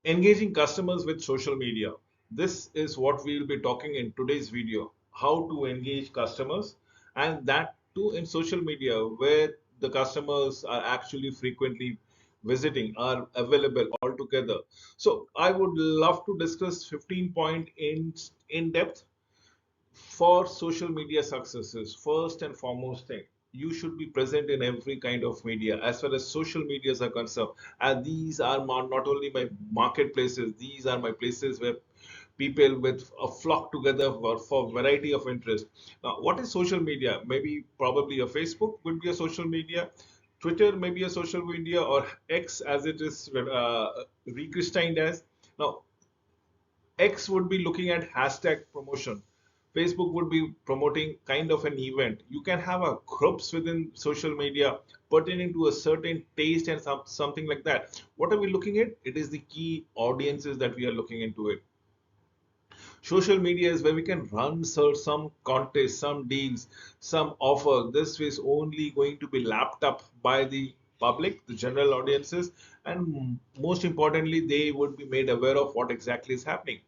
Engaging customers with social media. This is what we will be talking in today's video. How to engage customers, and that too in social media where the customers are actually frequently visiting, are available altogether. So I would love to discuss 15 point in depth for social media successes. First and foremost thing, you should be present in every kind of media as far as social medias are concerned. And these are not only my marketplaces, these are my places where people with a flock together for variety of interest. Now, what is social media? Maybe probably a Facebook would be a social media. Twitter may be a social media, or X as it is rechristened as. Now, X would be looking at hashtag promotion. Facebook would be promoting kind of an event. You can have a groups within social media pertaining to a certain taste and something like that. What are we looking at? It is the key audiences that we are looking into it. Social media is where we can run some contests, some deals, some offers. This is only going to be lapped up by the public, the general audiences, and most importantly, they would be made aware of what exactly is happening.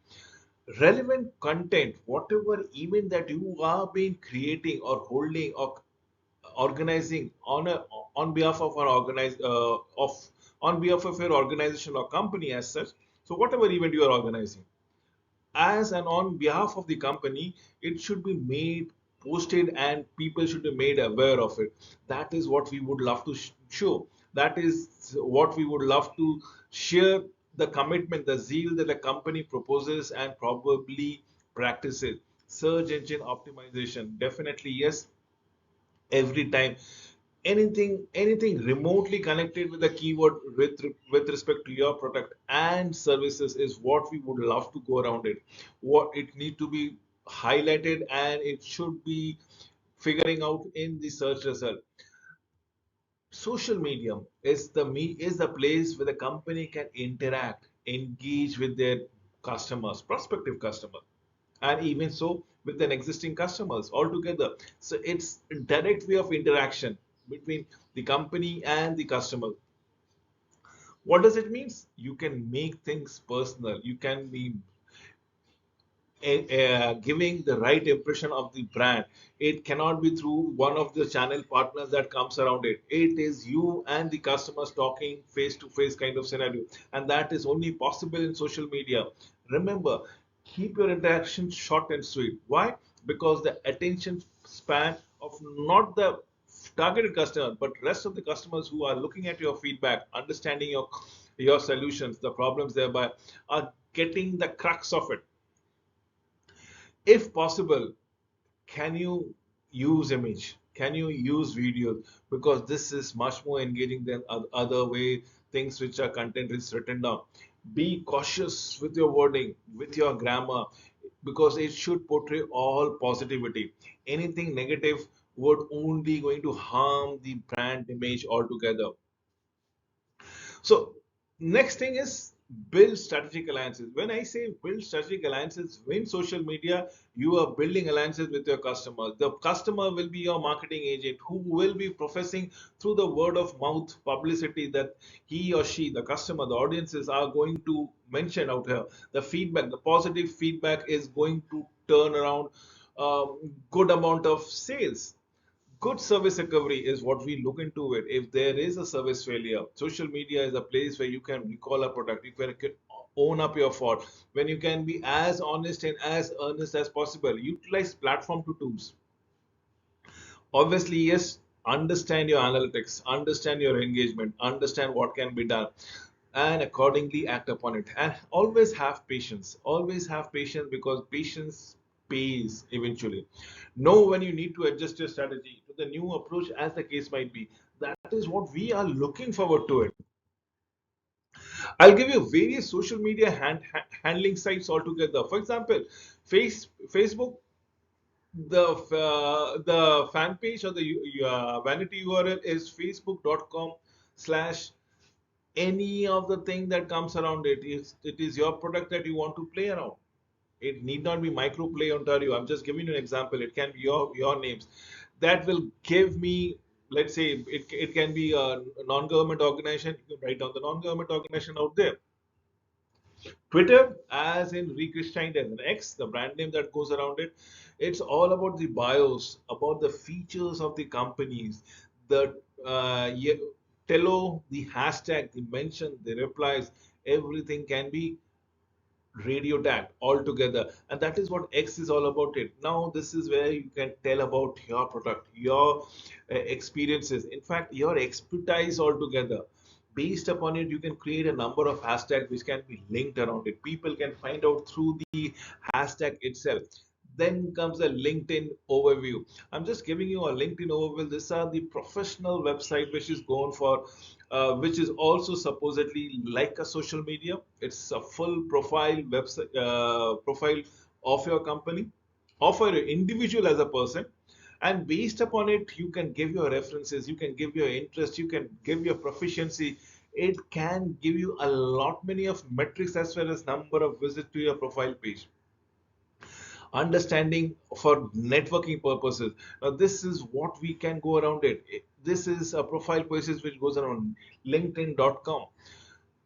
Relevant content, whatever event that you are being creating or holding or organizing on behalf of an on behalf of your organization or company as such. So whatever event you are organizing, as and on behalf of the company, it should be made posted and people should be made aware of it. That is what we would love to show. That is what we would love to share, the commitment, the zeal that the company proposes and probably practices. Search engine optimization, definitely yes. Every time anything remotely connected with the keyword with respect to your product and services is what we would love to go around it. What it need to be highlighted, and it should be figuring out in the search result. Social media is the place where the company can interact, engage with their customers, prospective customers, and even so with an existing customers altogether. So it's a direct way of interaction between the company and the customer. What does it mean? You can make things personal. You can be giving the right impression of the brand. It cannot be through one of the channel partners that comes around it. It is you and the customers talking face to face kind of scenario, and that is only possible in social media. Remember, keep your interaction short and sweet. Why? Because the attention span of not the targeted customer but rest of the customers who are looking at your feedback, understanding your solutions, the problems thereby, are getting the crux of it. If possible, can you use image? Can you use video? Because this is much more engaging than other way things which are content is written down. Be cautious with your wording, with your grammar, because it should portray all positivity. Anything negative would only going to harm the brand image altogether. So next thing is build strategic alliances. When I say build strategic alliances in social media, you are building alliances with your customer. The customer will be your marketing agent who will be professing through the word of mouth publicity that he or she, the customer, the audiences are going to mention out here. The feedback, the positive feedback is going to turn around good amount of sales. Good service recovery is what we look into it. If there is a service failure, social media is a place where you can recall a product, you can own up your fault, when you can be as honest and as earnest as possible. Utilize platform to tools. Obviously, yes, understand your analytics, understand your engagement, understand what can be done, and accordingly act upon it. And always have patience. Always have patience, because patience pays eventually. Know when you need to adjust your strategy to the new approach, as the case might be. That is what we are looking forward to it. I'll give you various social media handling sites altogether. For example, Facebook, the fan page or the vanity URL is facebook.com/, any of the thing that comes around it is your product that you want to play around. It need not be Microplay Ontario. I'm just giving you an example. It can be your names that will give me. Let's say it can be a non-government organization. You can write down the non-government organization out there. Twitter, as in rechristened as an X, the brand name that goes around it, it's all about the bios, about the features of the companies, the tello, the hashtag, the mention, the replies, everything can be radio tag altogether, and that is what X is all about. It now, this is where you can tell about your product, your experiences, in fact your expertise altogether. Based upon it, you can create a number of hashtags which can be linked around it. People can find out through the hashtag itself. Then comes a LinkedIn overview. I'm just giving you a LinkedIn overview. These are the professional website which is going for, which is also supposedly like a social media. It's a full profile website, profile of your company, of an individual as a person, and based upon it, you can give your references, you can give your interest, you can give your proficiency. It can give you a lot many of metrics as well as number of visits to your profile page. Understanding for networking purposes. Now, this is what we can go around it. This is a profile basis which goes around linkedin.com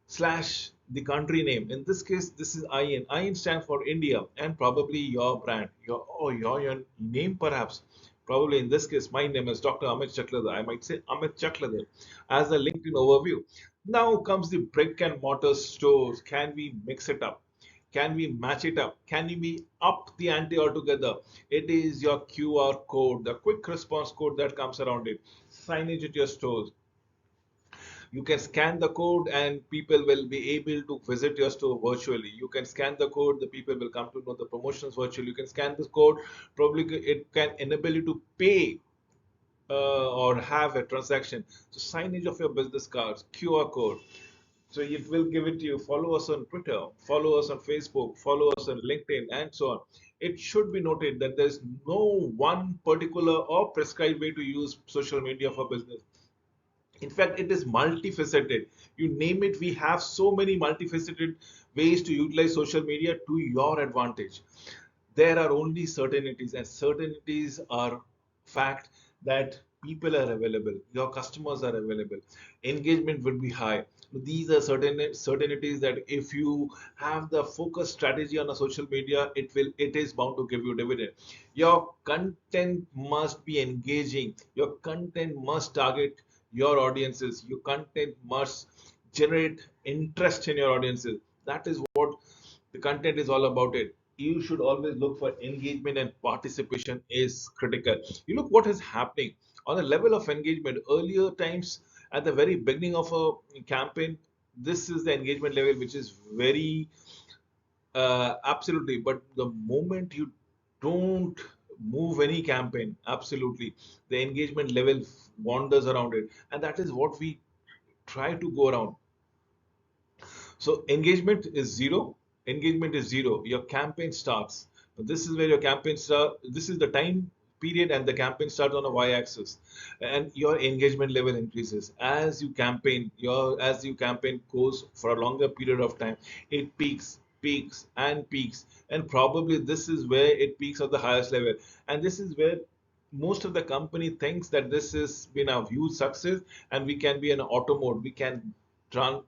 slash the country name. In this case, this is IN. IN stands for India, and probably your brand, your name perhaps. Probably in this case, my name is Dr. Amit Chakladar. I might say Amit Chakladar as a LinkedIn overview. Now comes the brick and mortar stores. Can we mix it up? Can we match it up? Can we up the ante altogether? It is your QR code, the quick response code that comes around it. Signage at your stores. You can scan the code and people will be able to visit your store virtually. You can scan the code, the people will come to know the promotions virtually. You can scan this code, probably it can enable you to pay or have a transaction. So signage of your business cards, QR code. So it will give it to you. Follow us on Twitter, follow us on Facebook, follow us on LinkedIn, and so on. It should be noted that there's no one particular or prescribed way to use social media for business. In fact, it is multifaceted. You name it, we have so many multifaceted ways to utilize social media to your advantage. There are only certainties, and certainties are fact that people are available, your customers are available, engagement will be high. These are certainties that if you have the focus strategy on a social media, it is bound to give you dividend. Your content must be engaging, your content must target your audiences, your content must generate interest in your audiences. That is what the content is all about. It, you should always look for engagement, and participation is critical. You look what is happening on the level of engagement. Earlier times, at the very beginning of a campaign, this is the engagement level which is very absolutely. But the moment you don't move any campaign, absolutely, the engagement level wanders around it, and that is what we try to go around. So engagement is zero. Engagement is zero. Your campaign starts. This is where your campaign start. This is the time period, and the campaign starts on a y-axis, and your engagement level increases as you campaign. As you campaign goes for a longer period of time, it peaks, peaks, and peaks, and probably this is where it peaks at the highest level, and this is where most of the company thinks that this has been a huge success, and we can be in auto mode. We can tran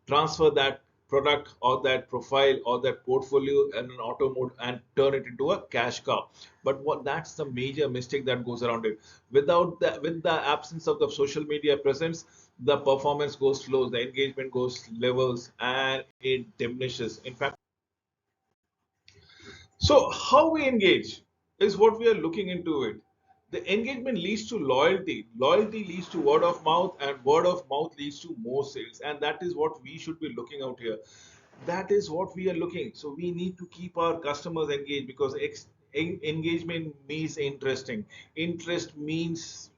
transfer that product or that profile or that portfolio in an auto mode and turn it into a cash cow. But what that's the major mistake that goes around it. With the absence of the social media presence, the performance goes slow, the engagement goes levels, and it diminishes. In fact, so how we engage is what we are looking into it. The engagement leads to loyalty. Loyalty leads to word of mouth, and word of mouth leads to more sales. And that is what we should be looking out here. That is what we are looking. So we need to keep our customers engaged, because engagement means interesting. Interest means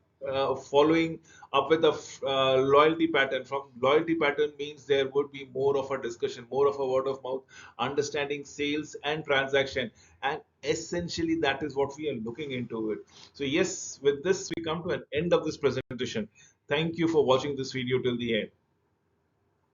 following up with a loyalty pattern. From loyalty pattern means there would be more of a discussion, more of a word of mouth, understanding sales and transaction, and essentially that is what we are looking into it. So yes, with this we come to an end of this presentation. Thank you for watching this video till the end.